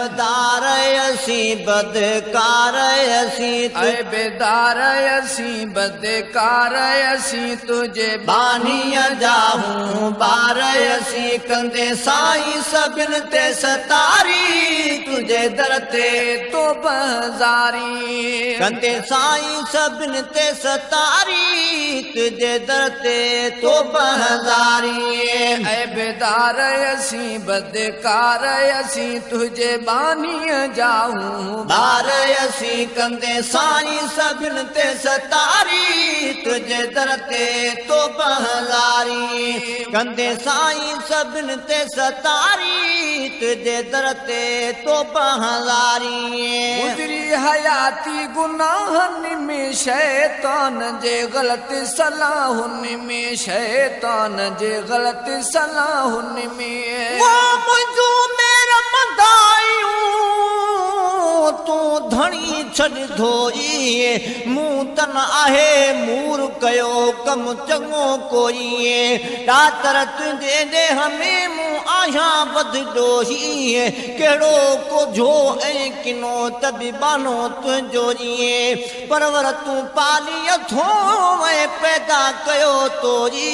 बेदार असी बदकार असी ऐ बेदार असी बदकार असी तुझे बानीअ जाहूं बार असी कंदे साईं सभिन ते सतारी तुझे दर ते तो बज़ारी कंदे साईं सभिन ते सतारी तुझे दर ते तो बहज़ारी ऐ बेदार असी बदकार असी तुझे बानीअ जाऊं बार असी कंदे साईं सभिन ते सतारी तुझे दर ते तो बहज़ारी कंदे साईं सभिन ते सतारी तुझे दर ते तो बहज़ारी गुज़री हयाती गुनाहनि में शैतान जे ग़लति सलाहुनि में शैतान जे ग़लति सलाहुनि में वो मुझो मेरा मदायूं तू धणी छड़ धोई मुंह तन आहे मूर कयो कम चङो कोई डातर तुंहिंजे देह में मुंह आया वध डोही कहिड़ो कोझो ऐं किनो तबीबानो तुंहिंजो परवर तूं पाली अथो ऐं पैदा कयो तोरी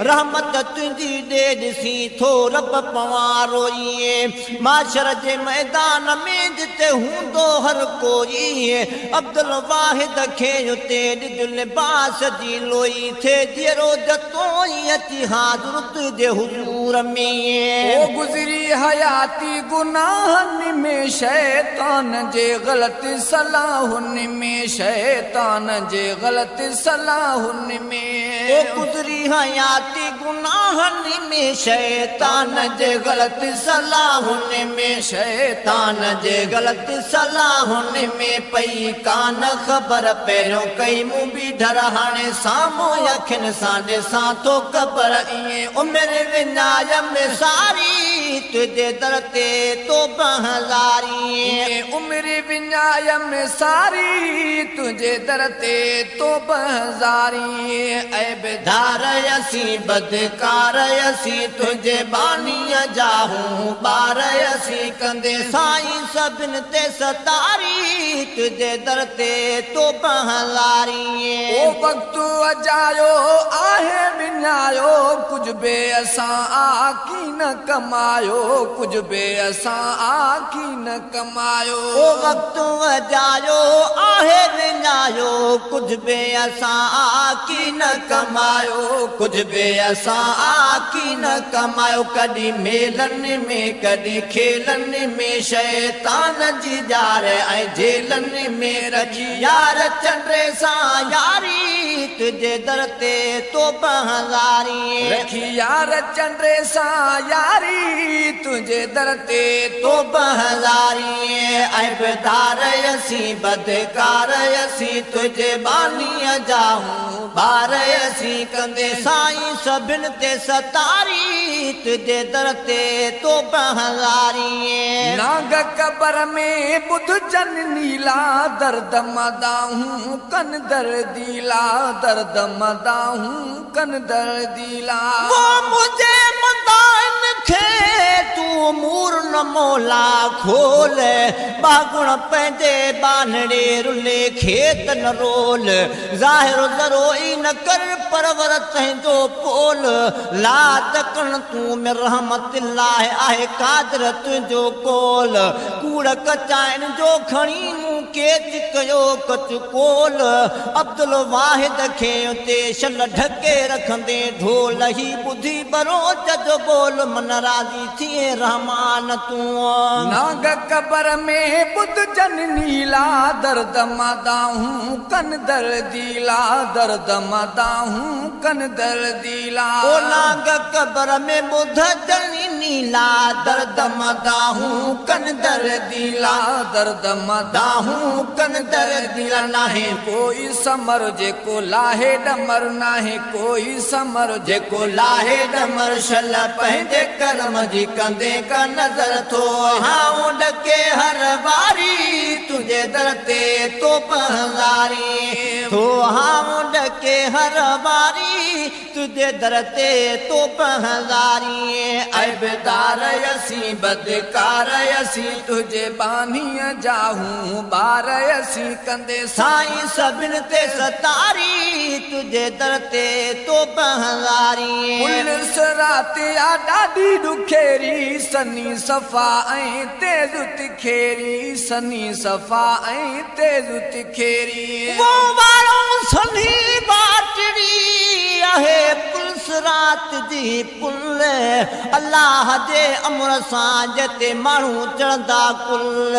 रहमत तुंहिंजी ॾे ॾिसी थो रब पवां रोई माशर जे मैदान में जिते हूंदो हर कोई अब्दुल वाहिद खे उते ॾिज लिबास जी लोई थे जहिड़ो जतोई अची हाज़ुर तुंहिंजे हुज़ूर में ओ गुज़री हयाती गुनाहनि में शैतान जे ग़लति सलाहुनि में शैतान जे ग़लति सलाहुनि में ओ गुज़री हयाती गुनाहनि में शैतान जे ग़लति सलाहुनि में शैतान जे ग़लति सलाहुनि में पई कान ख़बर पहिरियों कई मूं बि डर हाणे साम्हूं अखियुनि सां ॾिसां थो ख़बर ईअं उमिरि विञाय में सारी तुंहिंजे दर ते तो बहज़ारी उमिरि विञाय में सारी तुंहिंजे दर ते तो बहज़ारी ऐ बेदार असी बदकार असी तुंहिंजे बानीअ जाहूं बार असी कंदे साईं सभिन ते सतारी तुंहिंजे दर ते तो बहज़ारी ओ वक़्तु अजायो आहे विञायो कुझु बे असां आकी न कमायो कुझु बे असां आकी न कमायो ओ वक़्तु अजायो आहे विञायो कुझु बे असां आकी न कमायो कुझु बे असां आकी न कमायो कॾहिं मेलनि में कॾहिं खेलनि में शैतान जी जार ऐं जेलनि में रखी यार चंडे सां यारी तुंहिंजे दर ते तो बहज़ारी रखी यार चंडे सां यारी तुंहिंजे दर ते तो बहज़ारी ऐं बेदार असी बदकार असी तुंहिंजे बानीअ जाहूं बार असी कंदे साईं सभिन ते सतारी तुंहिंजे दर ते तो बहज़ारी नाग कबर में बुध जन नीला दर्द मदाहूं कन दर्दीला दर्द मदाहूं कन दर्दीला वो मुझे मदान खे तू मूर न मोला खोल बागुण पंहिंजे बानड़े रुले खेत न रोल ज़ाहिर ज़रो ई न कर परवर तुंहिंजो पोल ला तकण तूं में रहमत आहे कादर तुंहिंजो कोल कूड़ कचाइण जो खणी मूं केच कयो कच कोल अब्दुल वाहिद खे उते शल ढके रखंदे ढोल ही ॿुधी बरोच जो बोल मन राज़ी थिए रहमान तूं नाग कबर में बुध जन नीला दर्द मदाहूं कन दर्दीला दर्द मदाहूं कन दर्दीला ओ नाग कबर में बुध जन नीला दर्द मदाहूं कन दर्दीला दर्द मदाहूं कन दर्दीला नाहे कोई समर जेको लाहे डमर नाहे कोई समर जेको लाहे डमर शल पंहिंजे कर्म जी कंदे का नज़र थो हां ॾके हर वारी तुंहिंजे दर ते तो बहज़ारी थो हां ॾके हर वारी तुझे दर ते तो हज़ारी ऐबदार असीं बदकार असीं तुझे बानीअ जाहूं ॿार असीं कंदे साईं सभिनि ते सतारी तुझे दर ते तो हज़ारी पुलिस राति आ ॾाढी ॾुखेरी सनी सफ़ा ऐं तेज़ तिखेरी सनी सफ़ा ऐं तेज़ तिखेरी वो वारो सनी बाटड़ी आहे पुलिस रात जी पुल अल्लाह जे अमर सां जते माण्हू चढ़ंदा कुल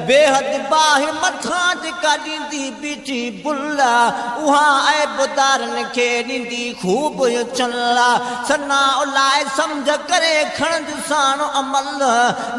बेहद बाहि मथां जेका ॾींदी बीठी बुल उहा ऐबदारनि खे ॾींदी ख़ूब चल सना उलाए सम्झ करे खणज साण अमल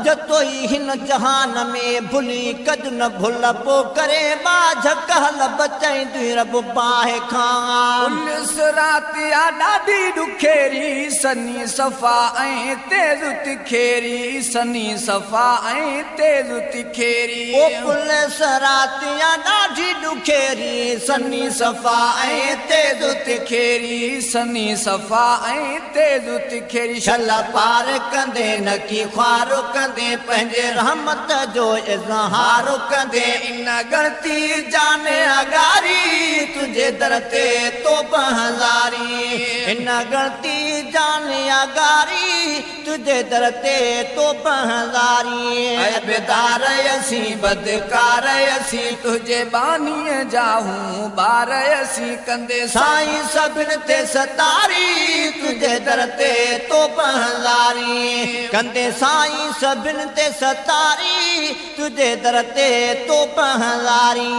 जतो ई हिन जहान में भुली कज न भुल पो करे बाझ कहल बचाईंदी रब बाहि खां पुलिस राति आ ॾाढी ॾुखेरी सनी सफ़ा ऐं तेज़ तिखेरी सनी सफ़ा ऐं तेज़ तिखेरी ओ पुलिस राति आ ॾाढी ॾुखेरी सनी सफ़ा ऐं तेज़ तिखेरी सनी सफ़ा ऐं तेज़ तिखेरी छल पार कंदे न की ख्वार कंदे पंहिंजे रहमत जो इज़हार कंदे इन गणती जाने अगारी तुझे दर ते तो हज़ारी इन गणती जाने अगारी तुझे दर ते तो हज़ारी ऐबदार असीं बदकार असीं तुझे बानीअ जाहूं ॿार असीं कंदे साईं सभिनि ते सतारी तुझे दर ते तो हज़ारी कंदे साईं सभिनि ते सतारी तुझे दर ते तो हज़ारी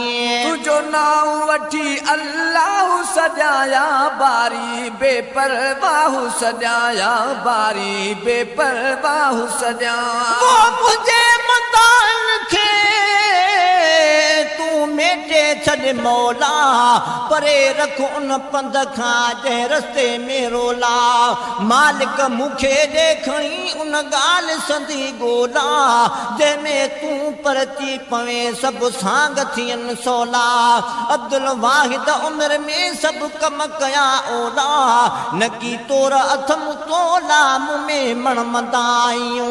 तुझो नाम वठी अल्लाह सजाया बारी बेपरवाह सजाया बारी बेपरवाह सजा वो मुझे मदान खे तूं मेटे छॾ मौला परे रख उन पंध खां जंहिं रस्ते में रोला मालिक मूंखे ॾेखणी उन ॻाल्हि संदी ॻोल्हा जंहिंमें तूं परची पवे सभु सांग थियनि सवला अब्दुल वाहिद उमिरि में सभु कम कया ओला न की तोर अथम तोला मुंह में मणमंदा आहियूं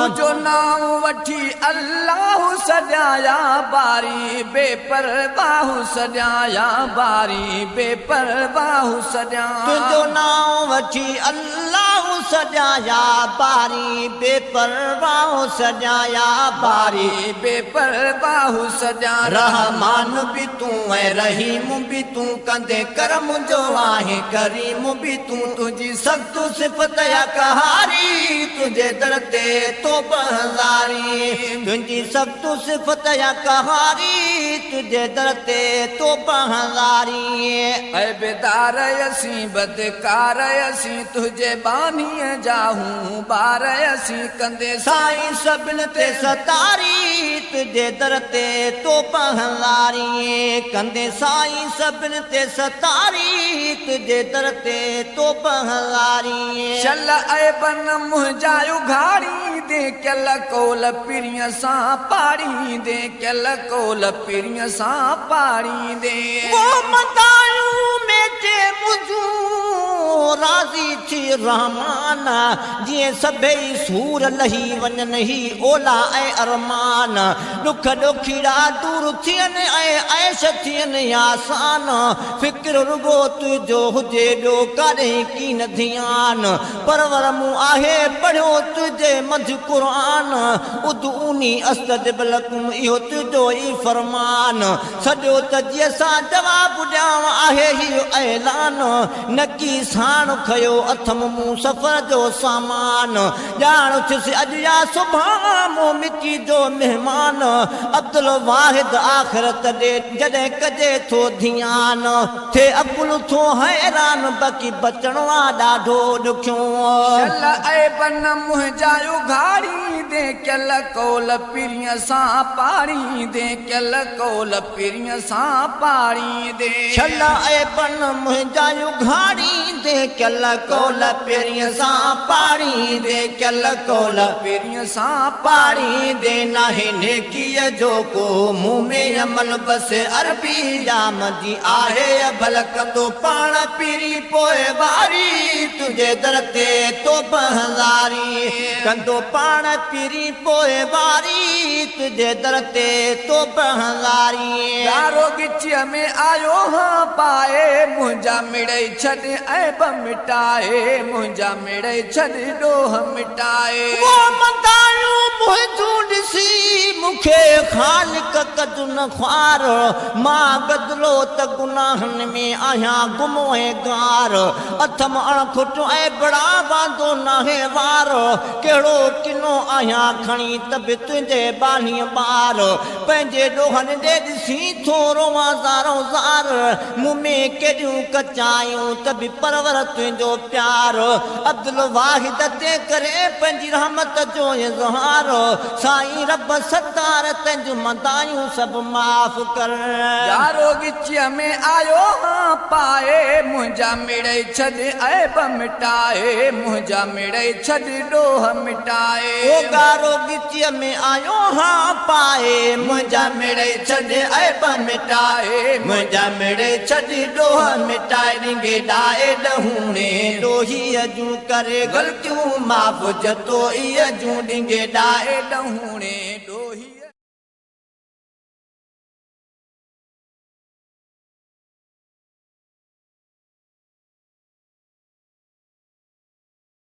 तुझो नाम वठी अल्लाह सजाया बारी बेपरवाह सजाया बारी बेपरवाह सजा तुझो नाम वठी अल्लाह सजाया बारी बेपरवाह सजाया बारी बेपरवाह सजा रहमान भी तूं ऐं रहीम भी तूं कंदे करम जो आहे करीम भी तूं तुझी सख़्त सिफ़त या कहारी तुझे दर ते तो हज़ारी तुझी सख़्त सिफ़त या कहारी तुझे दर ते तो हज़ारी ऐबदार असीं बदकार असीं तुझे बानीअ जाहूं ॿार असीं कंदे साईं सभिनि ते सतारी तुझे दर ते तो हज़ारी कंदे साईं सभिनि ते सतारी तुझे दर ते तो हज़ारी चल ऐबन मुंहिंजा उघाड़ी दे कल कोल पिरीअ सां पाड़ी दे कल कोल पिरीअ सां पाड़ी दे वो मदायूं मेटे मुझूं राज़ी थी रहमान जीअं सभई सूर लही वञनि ही ओला ऐं अरमान ॾुख ॾुखीड़ा दूर थियनि ऐं ऐश थियनि आसान फिक्र रुगो तुंहिंजो हुजे ॿियो काॾे की न ध्यान परवर मूं आहे पढ़ियो तुंहिंजे मंझि क़ुरान उदूनी अस्तजिब लकुम इहो तुंहिंजो ई फरमान सॼो त जीअं सां जवाबु ॾियांव आहे इहो ऐलान न की साण खयो अथम मूं सफ़र जो सामान ॼाण थियसि अॼु या सुभाणे मूं मिटी जो महिमान अब्दुल वाहिद आख़िरत ॾे जॾहिं कजे थो ध्यान थे अकुल थो हैरान बाक़ी बचणो आहे ॾाढो ॾुखियो चल ऐबन मुंहिंजा उघाड़ी दे कल कोल पिरीअ सां पाड़ी दे कल कोल पिरीअ सां पाड़ी दे छल ऐबन मुंहिंजा उघाड़ी दे कल कोल पेरिय सां पाड़ी दे कल कोल पेरिय सां पाड़ी दे नाहे नेकीअ जो को मुंह में अमल बस अरबी जाम जी आहे भल कंदो पाण पीरी पोइ वारी तुझे दर ते तो बहज़ारी कंदो पाण पीरी पोइ वारी तुझे दर ते तो बहज़ारी यारो गिचीअ में आयो हाँ पाए मुंहिंजा मिड़ई छॾ ऐब मिटाए मुंहिंजा मिड़ई छॾ ॾोह मिटाए वो मंदायूं मुंहिंजूं ॾिसी मूंखे ख़ालिक कदु न ख्वार मां गदिलो त गुनाहनि में आहियां गुमो ऐं गार अथम अणखुट ऐं बड़ा वांदो नाहे वार कहिड़ो किनो आहियां खणी त बि तुंहिंजे बानीअ ॿार पंहिंजे ॾोहनि ॾे ॾिसी थोरो ज़ारो ज़ार मुंहुं में केॾियूं कचायूं त बि परवर तुंहिंजो प्यार अब्दुल वाहिद ते करे पंहिंजी रहमत जो इज़हार साईं रब सतार तुंहिंजूं मदायूं सभु माफ़ कर यारो गिचीअ में आयो हाँ पाए मुंहिंजा मिड़ई छॾ ऐब मिटाए मुंहिंजा मिड़ई छॾ ॾोह मिटाए ओ गारो गिचीअ में आयो हाँ पाए मुंहिंजा मिड़ई छॾ ऐब मिटाए मुंहिंजा मिड़ई छॾ ॾोह मिटाए ॾिंगे ॾाए ॾहूणे ॾोहीअ जूं करे ग़लतियूं माफ़ जतो इह जूं ॾिंगे ॾाए ॾहूणे ॾोही